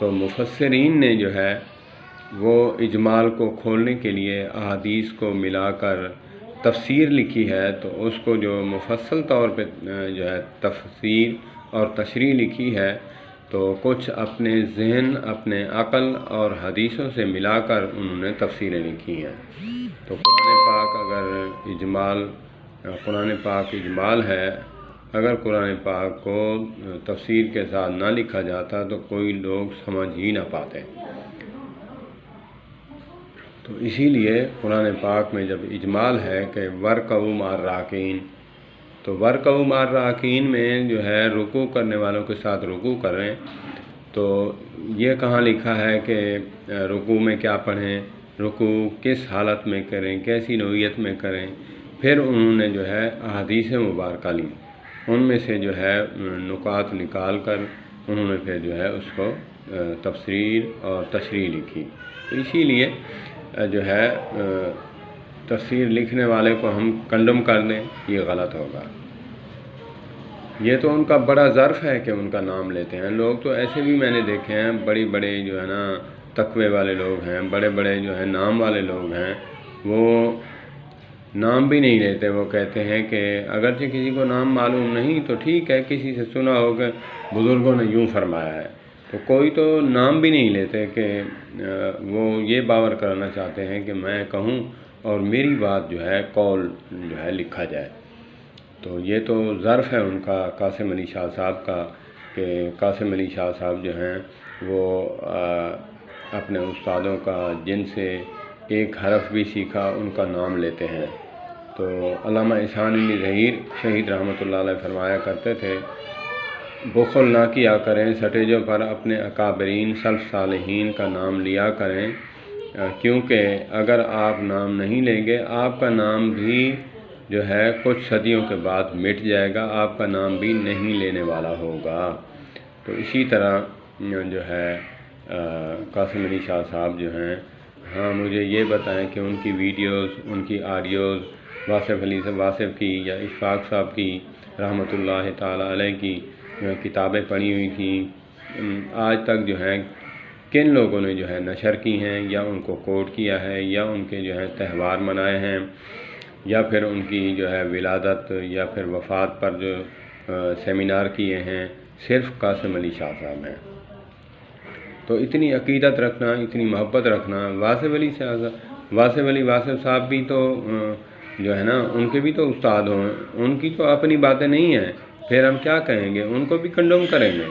تو مفسرین نے جو ہے وہ اجمال کو کھولنے کے لیے احادیث کو ملا کر تفسیر لکھی ہے، تو اس کو جو مفصل طور پہ جو ہے تفسیر اور تشریح لکھی ہے، تو کچھ اپنے ذہن، اپنے عقل اور حدیثوں سے ملا کر انہوں نے تفسیریں لکھی ہیں۔ تو قرآن پاک اجمال ہے، اگر قرآن پاک کو تفسیر کے ساتھ نہ لکھا جاتا تو کوئی لوگ سمجھ ہی نہ پاتے۔ تو اسی لیے قرآن پاک میں جب اجمال ہے کہ وَارْكَعُوا مَعَ الرَّاكِعِينَ، تو وَارْكَعُوا مَعَ الرَّاكِعِينَ میں جو ہے رکوع کرنے والوں کے ساتھ رکوع کریں، تو یہ کہاں لکھا ہے کہ رکوع میں کیا پڑھیں، رکوع کس حالت میں کریں، کیسی نوعیت میں کریں؟ پھر انہوں نے جو ہے احادیث مبارکہ لی، ان میں سے جو ہے نکات نکال کر انہوں نے پھر جو ہے اس کو تفسیر اور تشریح لکھی۔ اسی لیے جو ہے تفسیر لکھنے والے کو ہم کنڈم کر دیں، یہ غلط ہوگا۔ یہ تو ان کا بڑا ظرف ہے کہ ان کا نام لیتے ہیں لوگ، تو ایسے بھی میں نے دیکھے ہیں، بڑی بڑے جو ہے نا تقوی والے لوگ ہیں، بڑے بڑے جو ہے نام والے لوگ ہیں، وہ نام بھی نہیں لیتے۔ وہ کہتے ہیں کہ اگرچہ کسی کو نام معلوم نہیں تو ٹھیک ہے، کسی سے سنا ہو کہ بزرگوں نے یوں فرمایا ہے، تو کوئی تو نام بھی نہیں لیتے کہ وہ یہ باور کرنا چاہتے ہیں کہ میں کہوں اور میری بات جو ہے قول جو ہے لکھا جائے۔ تو یہ تو ظرف ہے ان کا، قاسم علی شاہ صاحب کا، کہ قاسم علی شاہ صاحب جو ہیں وہ اپنے استادوں کا جن سے ایک حرف بھی سیکھا ان کا نام لیتے ہیں۔ تو علامہ احسان بن ظہیر شہید رحمۃ اللہ علیہ فرمایا کرتے تھے، بخل نہ کیا کریں سٹیجوں پر، اپنے اکابرین سلف صالحین کا نام لیا کریں، کیونکہ اگر آپ نام نہیں لیں گے آپ کا نام بھی جو ہے کچھ صدیوں کے بعد مٹ جائے گا، آپ کا نام بھی نہیں لینے والا ہوگا۔ تو اسی طرح جو ہے قاسم علی شاہ صاحب جو ہیں، ہاں مجھے یہ بتائیں کہ ان کی ویڈیوز، ان کی آڈیوز، واصف کی یا اشفاق صاحب کی رحمۃ اللہ تعالی علیہ کی کتابیں پڑھی ہوئی تھیں، آج تک جو ہیں کن لوگوں نے جو ہے نشر کی ہیں، یا ان کو کوٹ کیا ہے، یا ان کے جو ہے تہوار منائے ہیں، یا پھر ان کی جو ہے ولادت یا پھر وفات پر جو سیمینار کیے ہیں، صرف قاسم علی شاہ صاحب ہیں۔ تو اتنی عقیدت رکھنا، اتنی محبت رکھنا، واصف صاحب بھی تو جو ہے نا ان کے بھی تو استاد ہوں، ان کی تو اپنی باتیں نہیں ہیں، پھر ہم کیا کہیں گے، ان کو بھی کنڈم کریں گے؟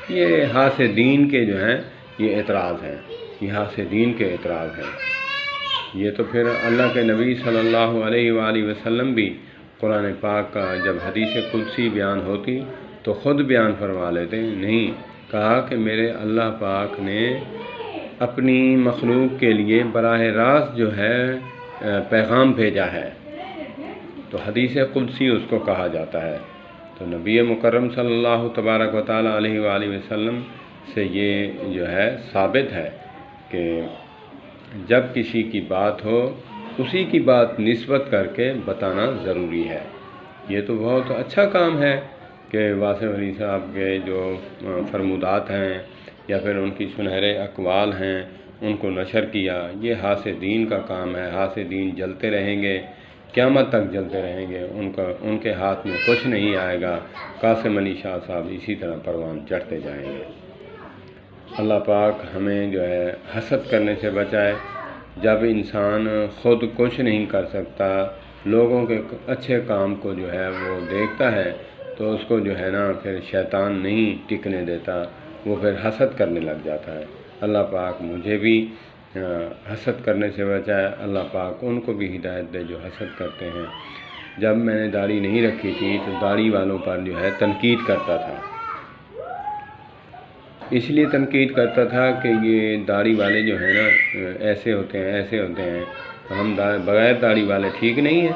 یہ حاسدین کے جو ہیں یہ اعتراض ہیں، یہ حاسدین کے اعتراض ہیں۔ یہ تو پھر اللہ کے نبی صلی اللہ علیہ وآلہ وسلم بھی قرآن پاک کا جب حدیث قدسی بیان ہوتی تو خود بیان فرما لیتے، نہیں کہا کہ میرے اللہ پاک نے اپنی مخلوق کے لیے براہ راست جو ہے پیغام بھیجا ہے، تو حدیث قدسی اس کو کہا جاتا ہے۔ تو نبی مکرم صلی اللہ تبارک و تعالی علیہ وآلہ وسلم سے یہ جو ہے ثابت ہے کہ جب کسی کی بات ہو اسی کی بات نسبت کر کے بتانا ضروری ہے۔ یہ تو بہت اچھا کام ہے کہ واصف علی صاحب کے جو فرمودات ہیں یا پھر ان کی سنہرے اقوال ہیں ان کو نشر کیا، یہ حاسدین کا کام ہے۔ حاسدین جلتے رہیں گے، قیامت تک جلتے رہیں گے، ان کے ہاتھ میں کچھ نہیں آئے گا۔ قاسم علی شاہ صاحب اسی طرح پروان چڑھتے جائیں گے۔ اللہ پاک ہمیں جو ہے حسد کرنے سے بچائے۔ جب انسان خود کچھ نہیں کر سکتا، لوگوں کے اچھے کام کو جو ہے وہ دیکھتا ہے تو اس کو جو ہے نا پھر شیطان نہیں ٹکنے دیتا، وہ پھر حسد کرنے لگ جاتا ہے۔ اللہ پاک مجھے بھی حسد کرنے سے بچائے، اللہ پاک ان کو بھی ہدایت دے جو حسد کرتے ہیں۔ جب میں نے داڑھی نہیں رکھی تھی تو داڑھی والوں پر جو ہے تنقید کرتا تھا، اس لیے تنقید کرتا تھا کہ یہ داڑھی والے جو ہیں نا ایسے ہوتے ہیں، ایسے ہوتے ہیں، ہم بغیر داڑھی والے ٹھیک نہیں ہیں۔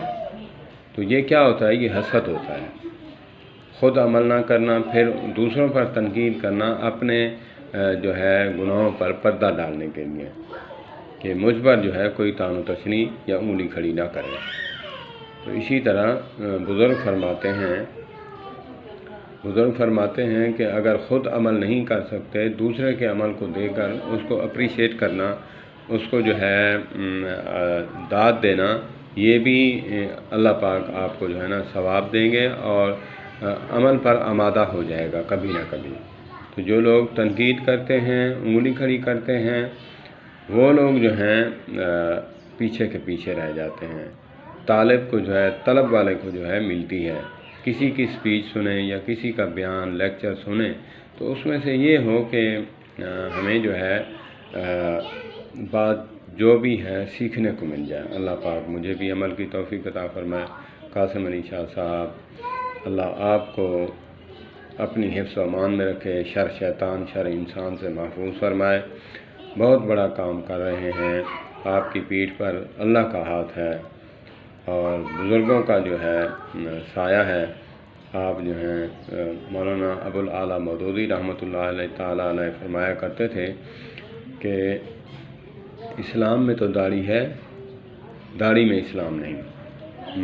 تو یہ کیا ہوتا ہے؟ یہ حسد ہوتا ہے، خود عمل نہ کرنا، پھر دوسروں پر تنقید کرنا، اپنے جو ہے گناہوں پر پردہ ڈالنے کے لیے کہ مجھ پر جو ہے کوئی طعن و تشنیع یا انگلی کھڑی نہ کرے۔ تو اسی طرح بزرگ فرماتے ہیں بزرگ فرماتے ہیں کہ اگر خود عمل نہیں کر سکتے، دوسرے کے عمل کو دے کر اس کو اپریشیٹ کرنا، اس کو جو ہے داد دینا، یہ بھی اللہ پاک آپ کو جو ہے نا ثواب دیں گے اور عمل پر آمادہ ہو جائے گا کبھی نہ کبھی۔ تو جو لوگ تنقید کرتے ہیں، انگلی کھڑی کرتے ہیں، وہ لوگ جو ہیں پیچھے کے پیچھے رہ جاتے ہیں۔ طالب کو جو ہے، طلب والے کو جو ہے ملتی ہے۔ کسی کی سپیچ سنیں یا کسی کا بیان، لیکچر سنیں تو اس میں سے یہ ہو کہ ہمیں جو ہے بات جو بھی ہے سیکھنے کو مل جائے۔ اللہ پاک مجھے بھی عمل کی توفیق عطا فرمائے۔ قاسم علی شاہ صاحب، اللہ آپ کو اپنی حفظ و امان میں رکھے، شر شیطان، شر انسان سے محفوظ فرمائے۔ بہت بڑا کام کر رہے ہیں، آپ کی پیٹھ پر اللہ کا ہاتھ ہے اور بزرگوں کا جو ہے سایہ ہے۔ آپ جو ہیں مولانا ابوالعالیٰ مودودی رحمۃ اللہ علیہ تعالیٰ علیہ فرمایا کرتے تھے کہ اسلام میں تو داڑھی ہے، داڑھی میں اسلام نہیں۔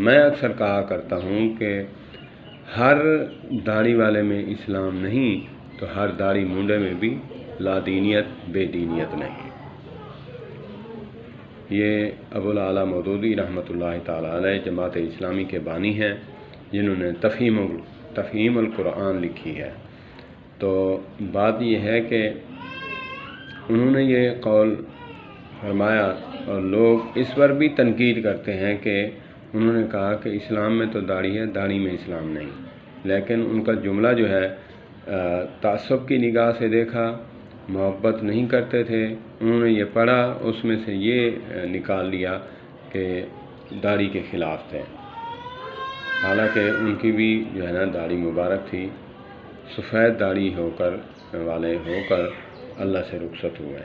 میں اکثر کہا کرتا ہوں کہ ہر داڑھی والے میں اسلام نہیں تو ہر داڑھی مونڈے میں بھی لا دینیت، بے دینیت نہیں۔ یہ ابوالعالیٰ مودودی رحمۃ اللہ تعالیٰ علیہ جماعت اسلامی کے بانی ہیں، جنہوں نے تفہیم القرآن لکھی ہے۔ تو بات یہ ہے کہ انہوں نے یہ قول فرمایا اور لوگ اس پر بھی تنقید کرتے ہیں کہ انہوں نے کہا کہ اسلام میں تو داڑھی ہے، داڑھی میں اسلام نہیں، لیکن ان کا جملہ جو ہے تعصب کی نگاہ سے دیکھا، محبت نہیں کرتے تھے، انہوں نے یہ پڑھا، اس میں سے یہ نکال لیا کہ داڑھی کے خلاف تھے، حالانکہ ان کی بھی جو ہے نا داڑھی مبارک تھی۔ سفید داڑھی والے ہو کر اللہ سے رخصت ہوئے،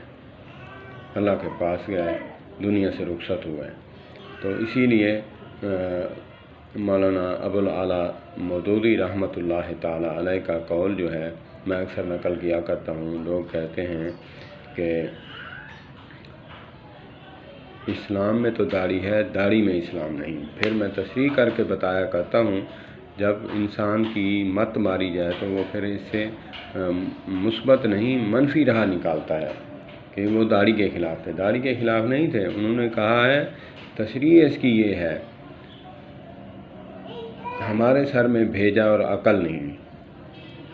اللہ کے پاس گئے، دنیا سے رخصت ہوئے۔ تو اسی لیے مولانا ابوالعالیٰ مودودی رحمۃ اللہ تعالیٰ علیہ کا قول جو ہے میں اکثر نقل کیا کرتا ہوں۔ لوگ کہتے ہیں کہ اسلام میں تو داڑھی ہے، داڑھی میں اسلام نہیں۔ پھر میں تصریح کر کے بتایا کرتا ہوں، جب انسان کی مت ماری جائے تو وہ پھر اس سے مثبت نہیں منفی راہ نکالتا ہے کہ وہ داڑھی کے خلاف تھے۔ داڑھی کے خلاف نہیں تھے، انہوں نے کہا ہے، تشریح اس کی یہ ہے، ہمارے سر میں بھیجا اور عقل نہیں،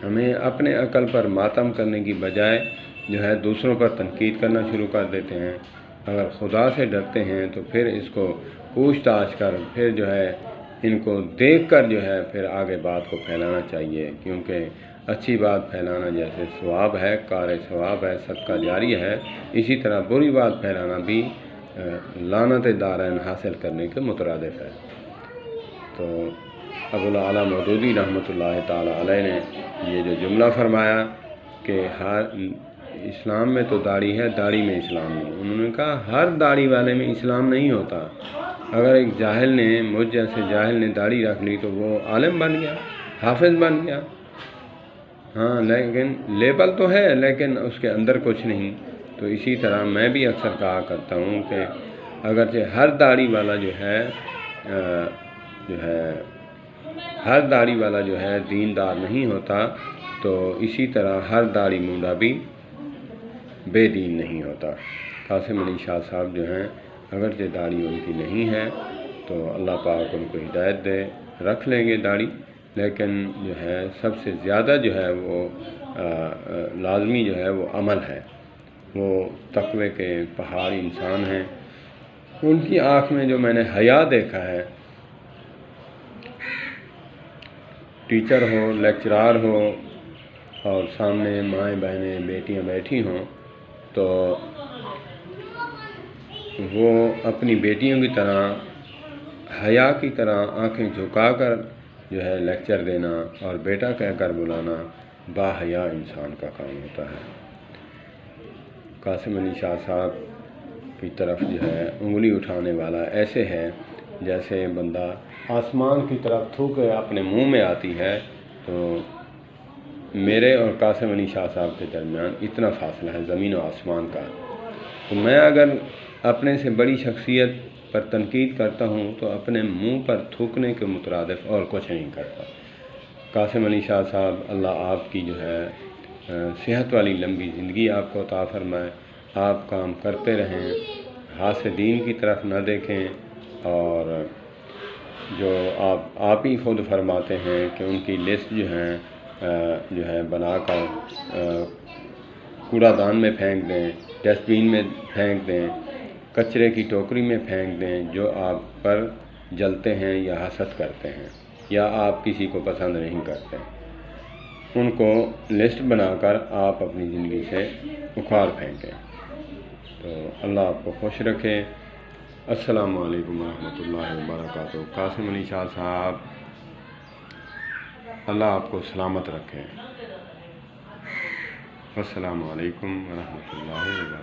ہمیں اپنے عقل پر ماتم کرنے کی بجائے جو ہے دوسروں پر تنقید کرنا شروع کر دیتے ہیں۔ اگر خدا سے ڈرتے ہیں تو پھر اس کو پوچھ تاچھ کر پھر جو ہے ان کو دیکھ کر جو ہے پھر آگے بات کو پھیلانا چاہیے، کیونکہ اچھی بات پھیلانا جیسے ثواب ہے، کار ثواب ہے، صدقہ جاری ہے، اسی طرح بری بات پھیلانا بھی لعنت دارین حاصل کرنے کے مترادف ہے۔ تو ابوالعالیٰ مودودی رحمۃ اللہ تعالیٰ علیہ نے یہ جو جملہ فرمایا کہ ہر اسلام میں تو داڑھی ہے، داڑھی میں اسلام نہیں، انہوں نے کہا ہر داڑھی والے میں اسلام نہیں ہوتا۔ اگر ایک جاہل نے، مجھ جیسے جاہل نے داڑھی رکھ لی تو وہ عالم بن گیا، حافظ بن گیا، ہاں، لیکن لیبل تو ہے لیکن اس کے اندر کچھ نہیں۔ تو اسی طرح میں بھی اکثر کہا کرتا ہوں کہ اگرچہ ہر داڑھی والا جو ہے دیندار نہیں ہوتا، تو اسی طرح ہر داڑھی مونڈا بھی بے دین نہیں ہوتا۔ قاسم علی شاہ صاحب جو ہیں، اگرچہ داڑھی ان کی نہیں ہے تو اللہ پاک ان کو ہدایت دے، رکھ لیں گے داڑھی، لیکن جو ہے سب سے زیادہ جو ہے وہ لازمی جو ہے وہ عمل ہے۔ وہ تقوی کے پہاڑ انسان ہیں، ان کی آنکھ میں جو میں نے حیا دیکھا ہے، ٹیچر ہو، لیکچرار ہو اور سامنے مائیں بہنیں بیٹیاں بیٹھی ہوں تو وہ اپنی بیٹیوں کی طرح، حیا کی طرح آنکھیں جھکا کر جو ہے لیکچر دینا اور بیٹا کہہ کر بلانا با حیا انسان کا کام ہوتا ہے۔ قاسم علی شاہ صاحب کی طرف جو ہے انگلی اٹھانے والا ایسے ہے جیسے بندہ آسمان کی طرف تھوکے اپنے منہ میں آتی ہے۔ تو میرے اور قاسم علی شاہ صاحب کے درمیان اتنا فاصلہ ہے زمین و آسمان کا۔ تو میں اگر اپنے سے بڑی شخصیت پر تنقید کرتا ہوں تو اپنے منہ پر تھوکنے کے مترادف اور کچھ نہیں کرتا۔ قاسم علی شاہ صاحب، اللہ آپ کی جو ہے صحت والی لمبی زندگی آپ کو عطا فرمائے، آپ کام کرتے رہیں، حاسدین کی طرف نہ دیکھیں، اور جو آپ ہی خود فرماتے ہیں کہ ان کی لسٹ جو ہے بنا کر کوڑا دان میں پھینک دیں، ڈسٹ بین میں پھینک دیں، کچرے کی ٹوکری میں پھینک دیں جو آپ پر جلتے ہیں یا حسد کرتے ہیں یا آپ کسی کو پسند نہیں کرتے، ان کو لسٹ بنا کر آپ اپنی زندگی سے اکھاڑ پھینکیں۔ تو اللہ آپ کو خوش رکھے۔ السلام علیکم ورحمۃ اللہ وبرکاتہ۔ قاسم علی شاہ صاحب، اللہ آپ کو سلامت رکھے۔ السلام علیکم ورحمۃ اللہ وبرکاتہ۔